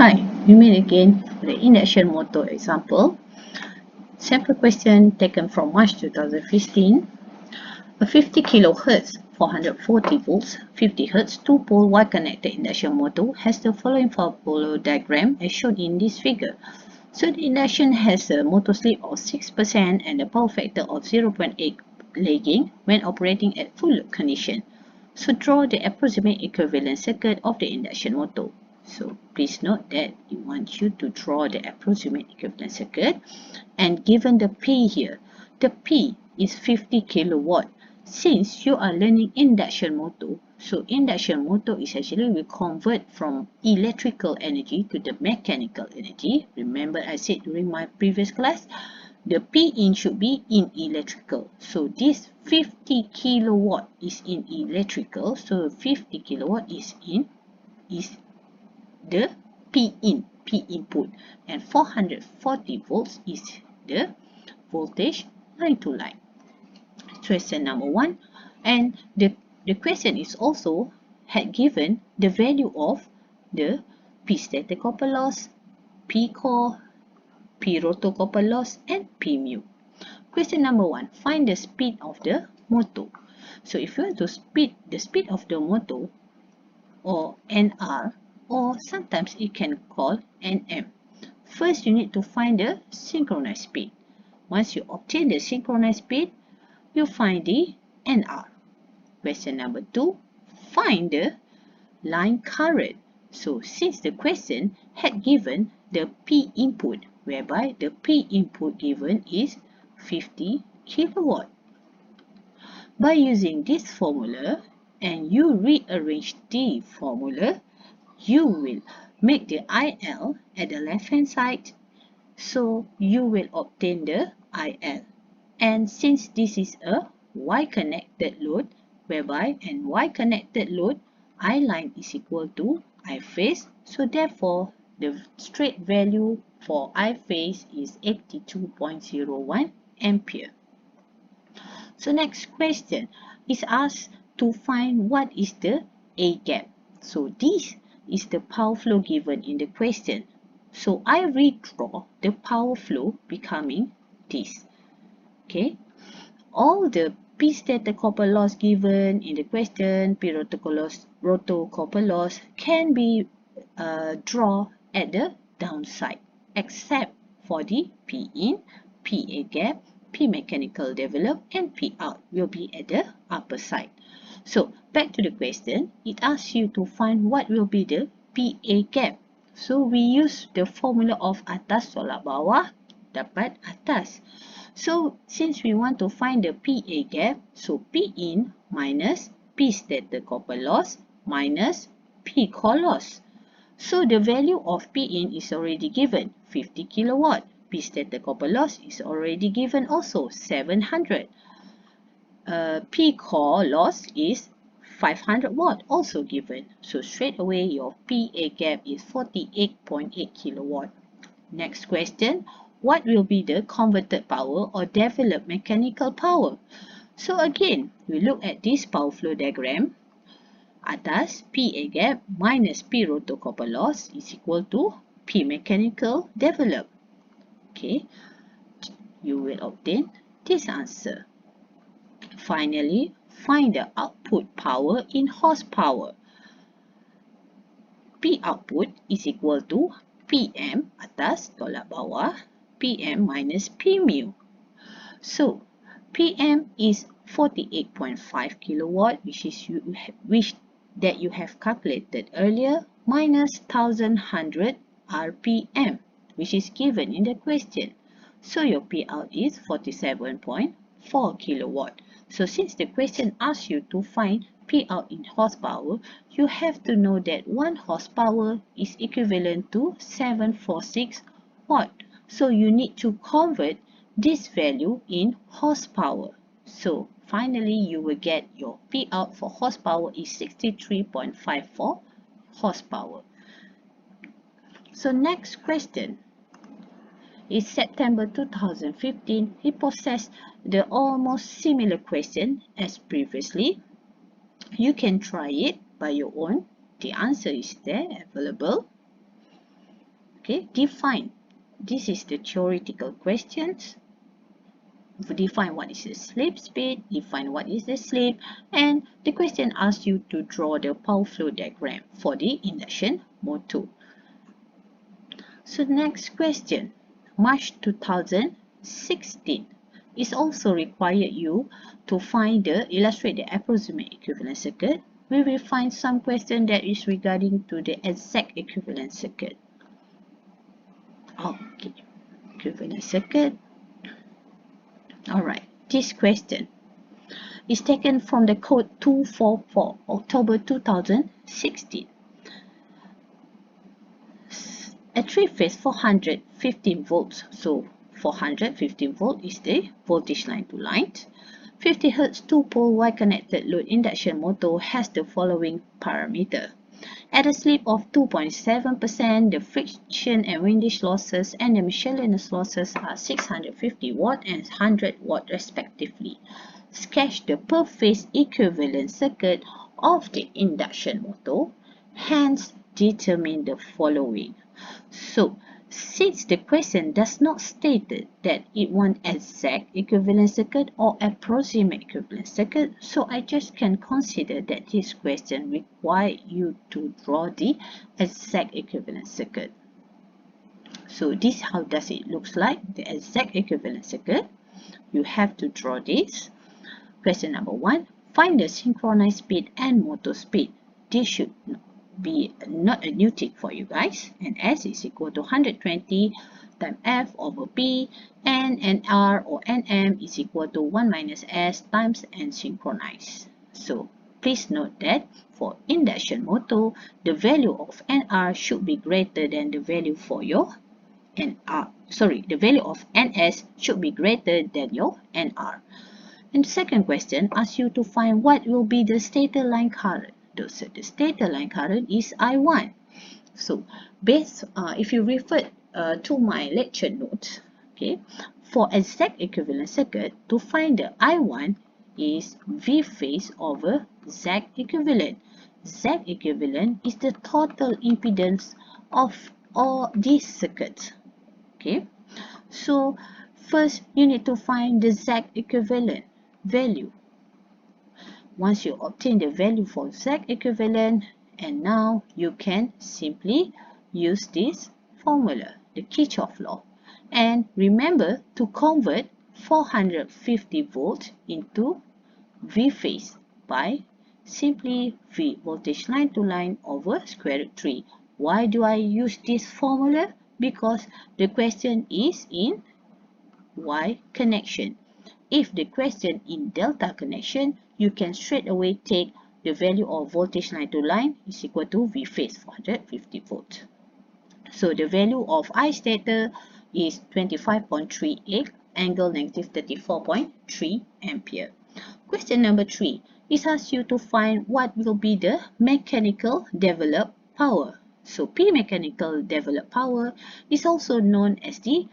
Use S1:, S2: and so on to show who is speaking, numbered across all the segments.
S1: Hi, we meet again for the induction motor example. Sample question taken from March 2015. A 50 kHz, 440 volts, 50 Hz two-pole Y-connected induction motor has the following flow diagram as shown in this figure. So the induction has a motor slip of 6% and a power factor of 0.8 lagging when operating at full load condition. So draw the approximate equivalent circuit of the induction motor. So please note that it wants you to draw the approximate equivalent circuit, and given the P here, the P is 50 kilowatt. Since you are learning induction motor, so induction motor is actually will convert from electrical energy to the mechanical energy. Remember I said during my previous class, the P in should be in electrical. So this 50 kilowatt is in electrical. So 50 kilowatt is the P input, and 440 volts is the voltage line to line. Question number 1, and the question is also had given the value of the P stator copper loss, P core, P rotor copper loss, and P mu. Question number 1, find the speed of the motor. So if you want to the speed of the motor, or NR, or sometimes it can call NM. First, you need to find the synchronous speed. Once you obtain the synchronous speed, you find the NR. Question number 2, find the line current. So since the question had given the P input, whereby the P input given is 50 kilowatt. By using this formula, and you rearrange the formula, you will make the IL at the left hand side, so you will obtain the IL. And since this is a Y connected load, whereby and Y connected load, I line is equal to I phase, so therefore the straight value for I phase is 82.01 ampere. So next question is asked to find what is the A gap. So this is the power flow given in the question. So I redraw the power flow becoming this. Okay, all the P stator copper loss given in the question, P rotor copper loss can be drawn at the downside, except for the P in, PA gap, P mechanical develop, and P out will be at the upper side. So back to the question, it asks you to find what will be the PA gap. So we use the formula of atas tolak bawah dapat atas. So since we want to find the PA gap, so P in minus P stator copper loss minus P core loss. So the value of P in is already given, 50 kilowatt. P stator copper loss is already given also, 700. P core loss is 500 watt, also given. So straight away your PA gap is 48.8 kilowatt. Next question, what will be the converted power or developed mechanical power? So again, we look at this power flow diagram. Atas PA gap minus P rotor copper loss is equal to P mechanical develop. Okay, you will obtain this answer. Finally, find the output power in horsepower. P output is equal to PM atas tolak bawah PM minus P mu. So PM is 48.5 kilowatt, which you have calculated earlier, minus 1100 RPM, which is given in the question. So your P out is 47.4 kilowatt. So since the question asks you to find P out in horsepower, you have to know that 1 horsepower is equivalent to 746 watt. So you need to convert this value in horsepower. So finally you will get your P out for horsepower is 63.54 horsepower. So next question is September 2015. He possessed the almost similar question as previously. You can try it by your own. The answer is there available. Okay, define. This is the theoretical questions. Define what is the slip speed, define what is the slip, and the question asks you to draw the power flow diagram for the induction motor. So next question, March 2016 is also required you to find illustrate the approximate equivalent circuit. We will find some question that is regarding to the exact equivalent circuit. Okay, equivalent circuit. Alright, this question is taken from the code 244, October 2016. A three-phase 415 volts, so 415 volt is the voltage line to line. 50 Hz two-pole Y-connected load induction motor has the following parameter. At a slip of 2.7%, the friction and windage losses and the miscellaneous losses are 650 watt and 100 watt respectively. Sketch the per phase equivalent circuit of the induction motor, hence determine the following. So, since the question does not state that it wants exact equivalent circuit or approximate equivalent circuit, so I just can consider that this question requires you to draw the exact equivalent circuit. So this is how does it looks like, the exact equivalent circuit. You have to draw this. Question number 1, find the synchronized speed and motor speed. This should be not a new thing for you guys, and S is equal to 120 times F over P, and NR or NM is equal to 1 minus S times N synchronized. So please note that for induction motor, the value of NR should be greater than the value for your NR. Sorry, the value of NS should be greater than your NR. And the second question asks you to find what will be the stator line current. So the stator line current is I1. So if you refer to my lecture notes, okay, for exact equivalent circuit, to find the I1 is V phase over Z equivalent. Z equivalent is the total impedance of all these circuits. Okay, so first you need to find the Z equivalent value. Once you obtain the value for Z equivalent, and now you can simply use this formula, the Kirchhoff law. And remember to convert 450 volts into V phase by simply V voltage line to line over square root 3. Why do I use this formula? Because the question is in Y connection. If the question in delta connection, you can straight away take the value of voltage line to line is equal to V phase 450 volts. So the value of I stator is 25.38 angle negative 34.3 ampere. Question number 3 is asks you to find what will be the mechanical developed power. So P mechanical developed power is also known as the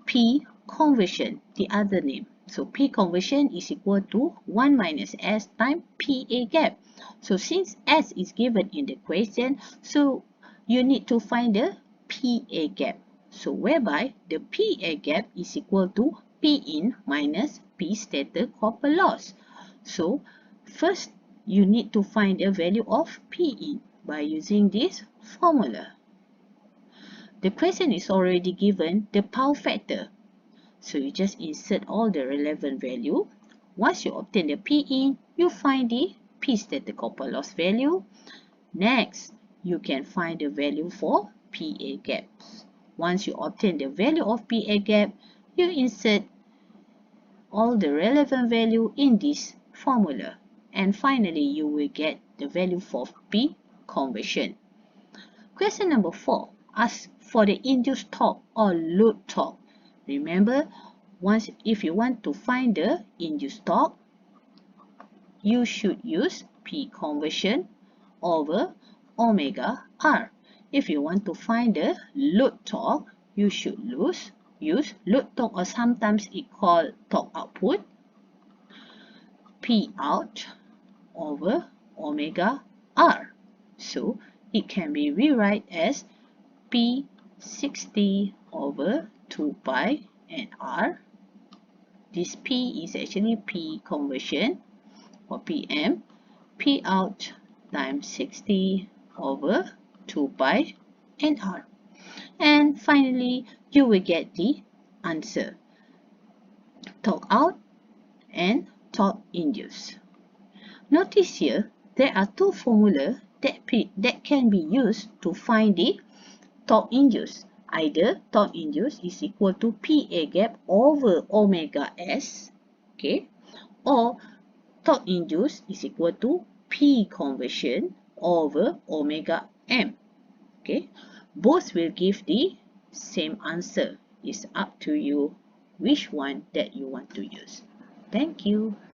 S1: P conversion, the other name. So P conversion is equal to 1 minus S times PA gap. So since S is given in the question, so you need to find the PA gap. So whereby the PA gap is equal to P in minus P stator copper loss. So first you need to find the value of P in by using this formula. The question is already given the power factor. So you just insert all the relevant value. Once you obtain the P in, you find the P stator copper loss value. Next, you can find the value for PA gaps. Once you obtain the value of PA gap, you insert all the relevant value in this formula. And finally, you will get the value for P conversion. Question number 4 asks for the induced torque or load torque. Remember, if you want to find the induced torque, you should use P conversion over omega R. If you want to find the load torque, you should use load torque, or sometimes it called torque output, P out over omega R. So it can be rewrite as P 60 over 2 pi and R. This P is actually P conversion or PM. P out times 60 over 2 pi and R. And finally, you will get the answer. Torque out and torque induced. Notice here, there are two formulas that can be used to find the torque induced. Either torque induced is equal to PA gap over omega S, okay, or torque induced is equal to P conversion over omega M, okay. Both will give the same answer. It's up to you which one that you want to use. Thank you.